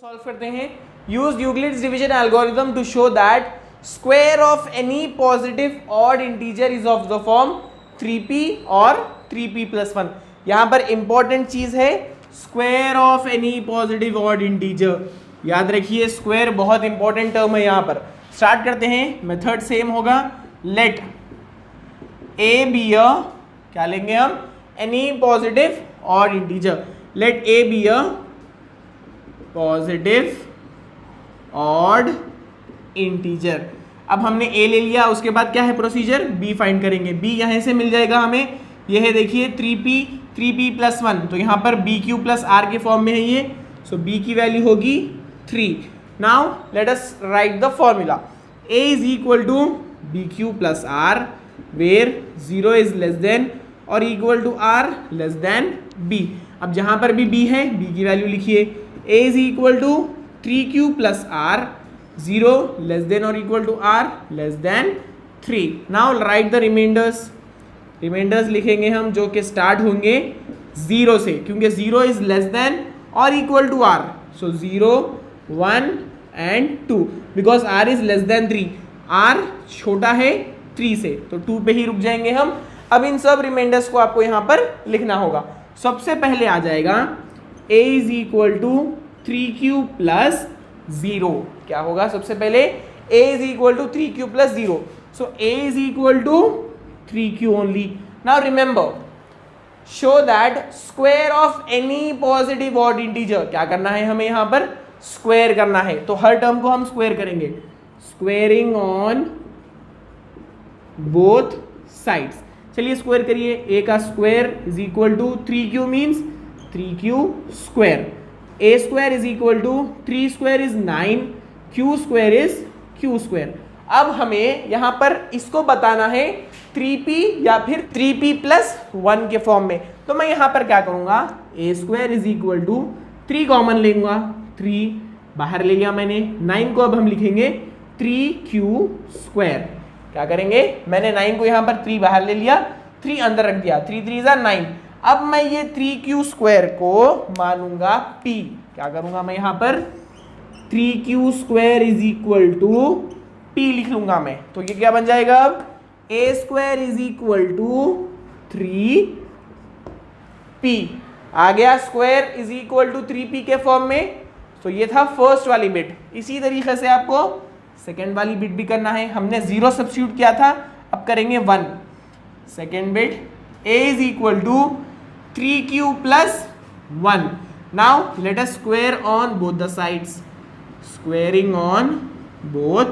Solve करते हैं। Use Euclid's division algorithm to show that square of any positive odd integer is of the form 3p और 3p+1। यहां पर important चीज है square of any positive odd integer. याद रखिए स्क्वायर बहुत इंपॉर्टेंट टर्म है। यहां पर स्टार्ट करते हैं। मेथड सेम होगा। लेट ए बी अ, क्या लेंगे हम, any positive odd integer. Let a be a positive odd integer. अब हमने ए ले लिया, उसके बाद क्या है प्रोसीजर, बी फाइंड करेंगे। बी यहां से मिल जाएगा हमें, ये है देखिए 3p+1, तो यहां पर bq+r के फॉर्म में है ये, सो b की वैल्यू होगी 3। Now let us write the formula. a is equal to bq+r where 0 is less than और equal to r less than b। अब जहां पर भी b है, b की वैल्यू लिखिए। a is equal to 3q+r, 0 less than or equal to r less than 3। Now write the remainders। Remainders लिखेंगे हम जो कि स्टार्ट होंगे 0 से, क्योंकि 0 इज लेस देन और equal to r, so 0 1 and 2 because r is less than 3, r छोटा है 3 से, तो 2 पे ही रुक जाएंगे हम। अब इन सब रिमाइंडर्स को आपको यहां पर लिखना होगा। सबसे पहले आ जाएगा a is equal to 3q+0। क्या होगा सबसे पहले, a is equal to 3q+0, so a is equal to 3q only. Now remember, show that square of any positive odd integer, क्या करना है हमें यहां पर, स्क्वायर करना है। तो हर टर्म को हम स्क्वायर करेंगे, स्क्वायरिंग ऑन बोथ साइड्स। चलिए स्क्वायर करिए। a का square is equal to 3q means 3q²। a square is equal to 3 square is 9, q square is q²। अब हमें यहां पर इसको बताना है 3p या फिर 3p+1 के फॉर्म में। तो मैं यहां पर क्या करूंगा, a square is equal to 3 common लेंगे, 3 बाहर ले लिया मैंने, 9 को अब हम लिखेंगे 3q²। क्या करेंगे, मैंने 9 को यहां पर 3 बाहर ले लिया, 3 अंदर रख दिया, 3 3 = 9। अब मैं ये 3q² को मानूंगा p। क्या करूंगा मैं यहां पर, 3q² is equal to p लिख लूंगा मैं। तो ये क्या बन जाएगा, अब a² is equal to 3p आ गया, square is equal to 3p के फॉर्म में। तो ये था फर्स्ट वाली बिट। इसी तरीके से आपको सेकेंड वाली बिट भी करना है। हमने 0 सब्स्टिट्यूट किया था, अब करेंगे 1। Second bit, a is equal to 3q+1। Now let us square on both the sides, squaring on both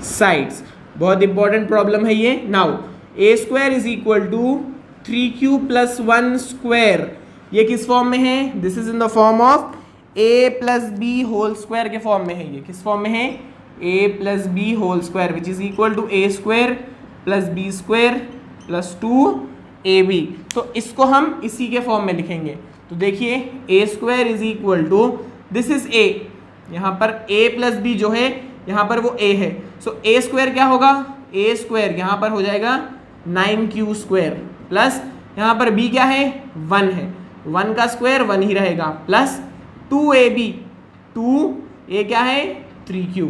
sides. बहुत इंपॉर्टेंट प्रॉब्लम है ये। Now a² is equal to 3q+1²। ये किस फॉर्म में है, this is in the form of a+b² के form में है। ये किस फॉर्म में है, a+b² which is equal to a² + b² + 2ab। तो इसको हम इसी के फॉर्म में लिखेंगे। तो देखिए a² is equal to, this is a, यहां पर a + b जो है यहां पर वो a है, सो a² क्या होगा, a² यहां पर हो जाएगा 9q² प्लस यहां पर b क्या है, 1 है, 1 का स्क्वायर 1 ही रहेगा, प्लस 2ab, 2a क्या है 3q,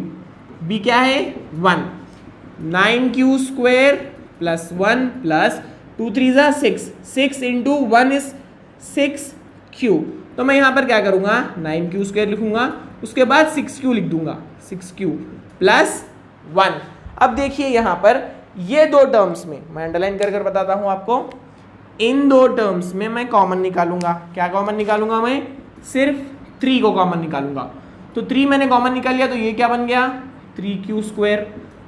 b क्या है 1, 9q² plus 1 plus 2 3 = 6, 6 × 1 is 6q। तो मैं यहाँ पर क्या करूँगा, 9q² लिखूंगा, उसके बाद 6q लिख दूंगा, 6q प्लस 1। अब देखिए यहाँ पर ये दो टर्म्स में मैं अंडरलाइन कर बताता हूँ आपको, इन दो टर्म्स में मैं कॉमन निकालूंगा। क्या कॉमन निकालूंगा मैं, सिर्फ 3 को कॉमन निकालूंगा। तो 3 मैंने कॉमन निकाल लिया, तो ये क्या बन गया 3q²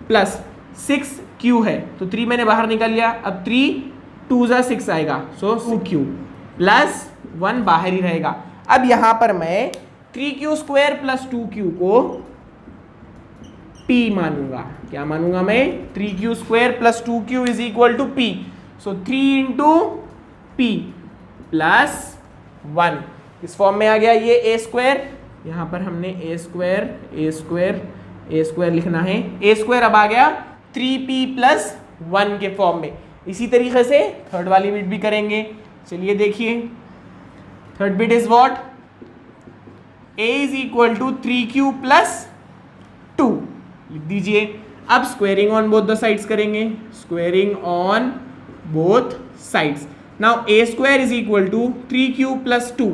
प्लस 6q है, तो 3 मैंने बाहर निकाल लिया, अब 3 2 = 6 आएगा, सो 2q प्लस 1 बाहर ही रहेगा। अब यहां पर मैं 3q² प्लस 2q को p मानूंगा। क्या मानूंगा मैं, 3q² plus 2q is equal to p, so 3 × p plus 1 इस फॉर्म में आ गया। ये a², यहां पर हमने a² ए स्क्वायर लिखना है। ए स्क्वायर अब आ गया 3p+1 के फॉर्म में। इसी तरीके से थर्ड वाली बिट भी करेंगे। चलिए देखिए, third bit is what, a is equal to 3q+2 लिख दीजिए। अब squaring on both the sides करेंगे, squaring on both sides. Now a square is equal to 3q+2,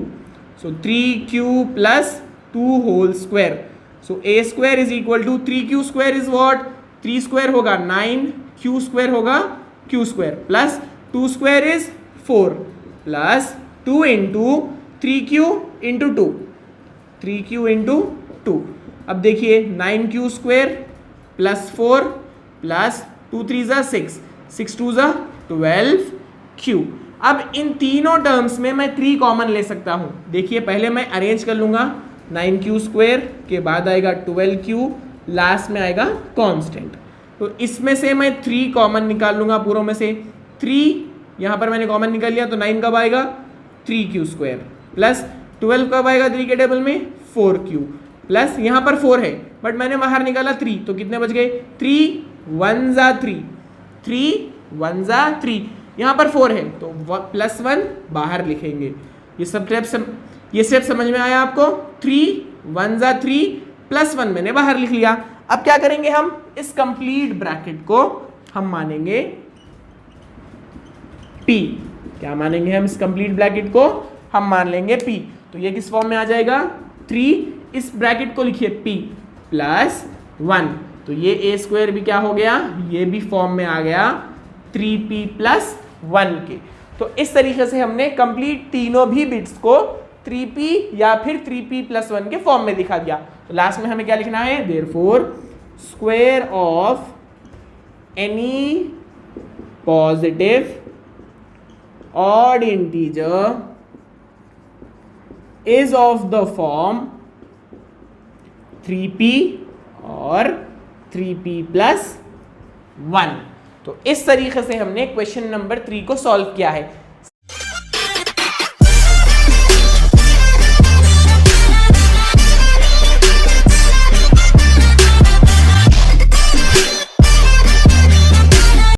so 3q+2 whole square. So a square is equal to 3q square is what, 3 square होगा 9, q square होगा q square, plus 2 square is 4, plus 2 into 3q into 2, 3q into 2। अब देखिए 9q square plus 4 plus 2 3 ज़ा 6, 6 2 ज़ा 12q। अब इन तीनों terms में मैं 3 कॉमन ले सकता हूँ। देखिए पहले मैं अरेंज कर लूँगा, 9q स्क्वायर के बाद आएगा 12q, लास्ट में आएगा कांस्टेंट। तो इसमें से मैं 3 कॉमन निकाल लूँगा पूरों में से। 3 यहाँ पर मैंने कॉमन निकाल लिया, तो 9 कब आएगा 3q स्क्वायर, प्लस 12 कब आएगा 3 के टेबल में 4q, प्लस यहाँ पर 4 है बट मैंने बाहर निकाला 3, तो कितने बच गए 3 1 ज़ा 3, 3 1 ज़ा 3, यहाँ पर 4 है तो +1 बाहर लिखेंगे। ये स्टेप समझ में आया आपको। 3 1 ज़ा 3 +1 मैंने बाहर लिख लिया। अब क्या करेंगे, हम इस कंप्लीट ब्रैकेट को हम मानेंगे P। क्या मानेंगे हम इस कंप्लीट ब्रैकेट को, हम मान लेंगे P। तो ये किस फॉर्म में आ जाएगा 3, इस ब्रैकेट को लिखिए P+1, तो ये a स्क्वायर भी क्या हो गया, ये भी फॉर्म में आ गया 3p+1 के। तो इस तरीके से हमने कंप्लीट तीनों भी बिट्स को 3p या फिर 3p+1 के फॉर्म में दिखा दिया। तो लास्ट में हमें क्या लिखना है, therefore square of any positive odd integer is of the form 3p और 3p+1। तो इस तरीके से हमने क्वेश्चन नंबर 3 को सॉल्व किया है।